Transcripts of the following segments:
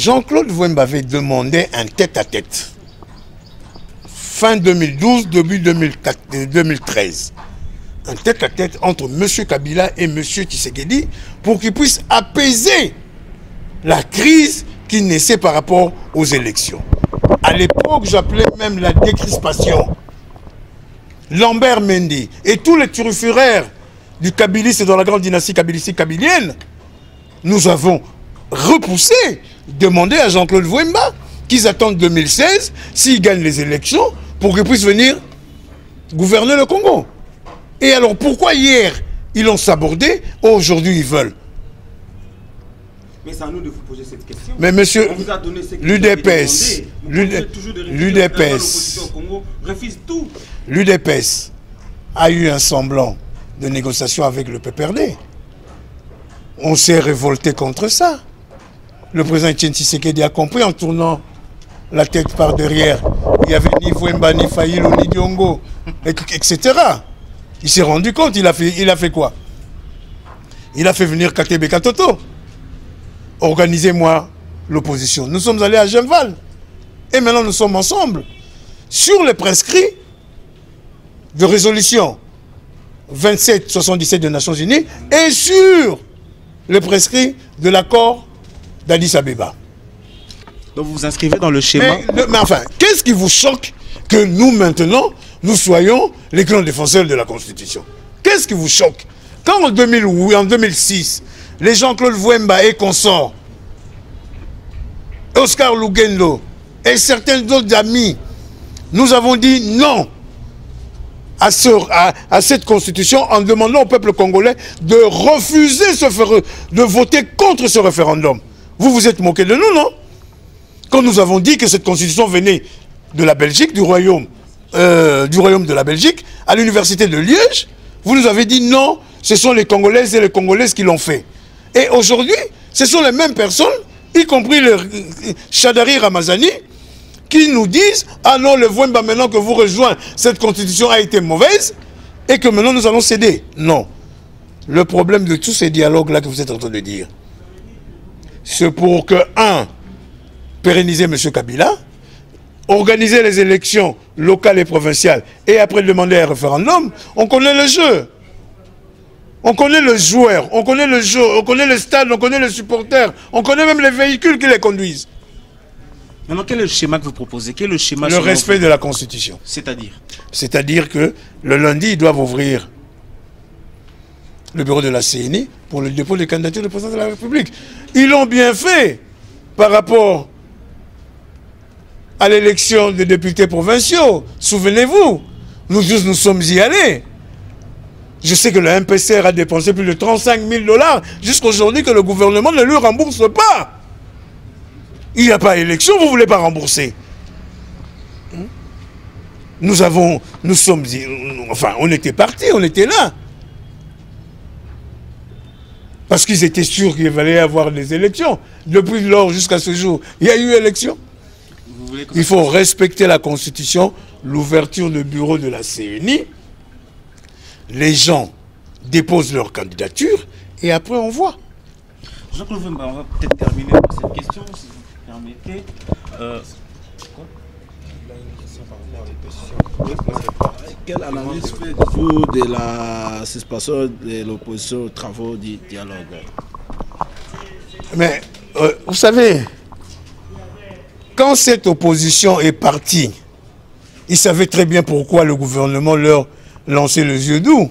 Jean-Claude Wemba avait demandé un tête-à-tête. Fin 2012, début 2013. Un tête-à-tête entre M. Kabila et M. Tshisekedi pour qu'ils puissent apaiser la crise qui naissait par rapport aux élections. À l'époque, j'appelais même la décrispation. Lambert Mendy et tous les turiféraires du kabiliste dans la grande dynastie kabiliste-kabilienne, nous avons repoussé, demandé à Jean-Claude Wemba qu'ils attendent 2016 s'ils gagnent les élections pour qu'ils puissent venir gouverner le Congo. Et alors pourquoi hier ils l'ont sabordé, aujourd'hui ils veulent? Mais c'est à nous de vous poser cette question. Mais monsieur, l'UDPS a eu un semblant de négociation avec le PPRD. On s'est révolté contre ça. Le président Etienne Tshisekedi a compris en tournant la tête par derrière. Il n'y avait ni Wemba, ni Fayilo, ni Diongo, etc. Il s'est rendu compte, il a fait quoi? Il a fait venir Katebe Katoto. Organisez-moi l'opposition. Nous sommes allés à Genval. Et maintenant nous sommes ensemble. Sur les prescrits de résolution 2777 des Nations Unies et sur le prescrit de l'accord d'Addis Abeba. Donc vous vous inscrivez dans le schéma. Mais enfin, qu'est-ce qui vous choque que nous maintenant, nous soyons les grands défenseurs de la Constitution? Qu'est-ce qui vous choque? Quand en 2006, les Jean-Claude Wemba et consorts, Oscar Lugendo et certains d'autres amis, nous avons dit non à cette constitution en demandant au peuple congolais de refuser de voter contre ce référendum. Vous vous êtes moqué de nous, non? Quand nous avons dit que cette constitution venait de la Belgique, du royaume de la Belgique, à l'université de Liège, vous nous avez dit non, ce sont les Congolaises et les Congolaises qui l'ont fait. Et aujourd'hui, ce sont les mêmes personnes, y compris le Chadari Ramazani, qui nous disent « Ah non, le Wemba, maintenant que vous rejoignez, cette constitution a été mauvaise et que maintenant nous allons céder. » Non. Le problème de tous ces dialogues-là que vous êtes en train de dire, c'est pour que, pérenniser M. Kabila, organiser les élections locales et provinciales et après demander un référendum, on connaît le jeu. On connaît le joueur, on connaît le jeu, on connaît le stade, on connaît les supporters, on connaît même les véhicules qui les conduisent. Maintenant, quel est le schéma que vous proposez? Quel est le schéma? Le respect de la Constitution. C'est-à-dire? C'est-à-dire que le lundi, ils doivent ouvrir le bureau de la CENI pour le dépôt des candidatures du président de la République. Ils l'ont bien fait par rapport à l'élection des députés provinciaux. Souvenez-vous, nous tous nous sommes y allés. Je sais que le MPCR a dépensé plus de 35 000 $ jusqu'à aujourd'hui que le gouvernement ne lui rembourse pas. Il n'y a pas élection, vous ne voulez pas rembourser. On était partis, on était là. Parce qu'ils étaient sûrs qu'il fallait avoir des élections. Depuis lors jusqu'à ce jour, il y a eu élection. Il faut respecter la Constitution, l'ouverture du bureau de la CENI. Les gens déposent leur candidature et après on voit. Jean-Claude Wemba, on va peut-être terminer par cette question, si vous permettez. Quelle analyse faites-vous de la suspension de l'opposition aux travaux du dialogue? Mais, vous savez, quand cette opposition est partie, ils savaient très bien pourquoi le gouvernement leur lançait les yeux doux.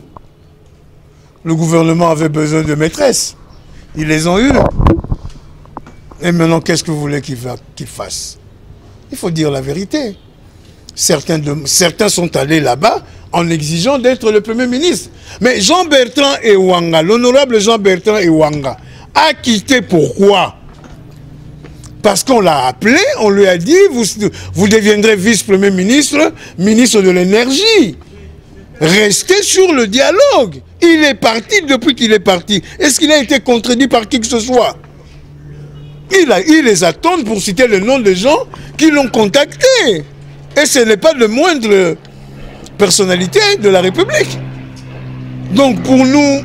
Le gouvernement avait besoin de maîtresses. Ils les ont eues. Et maintenant, qu'est-ce que vous voulez qu'ils fassent? Il faut dire la vérité. Certains sont allés là-bas en exigeant d'être le Premier ministre. Mais Jean-Bertrand Ewanga, l'honorable Jean-Bertrand Ewanga, a quitté pourquoi? Parce qu'on l'a appelé, on lui a dit, vous deviendrez vice-premier ministre, ministre de l'énergie. Restez sur le dialogue. Il est parti depuis qu'il est parti. Est-ce qu'il a été contredit par qui que ce soit? Il les attend pour citer le nom des gens qui l'ont contacté. Et ce n'est pas de moindre personnalité de la République. Donc pour nous,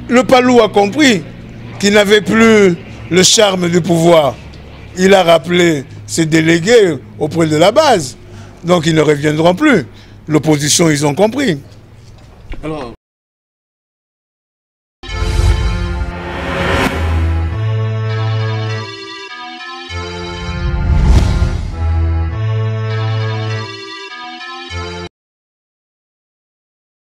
le Palou a compris qu'il n'avait plus le charme du pouvoir. il a rappelé ses délégués auprès de la base. Donc ils ne reviendront plus. L'opposition, ils ont compris. Alors,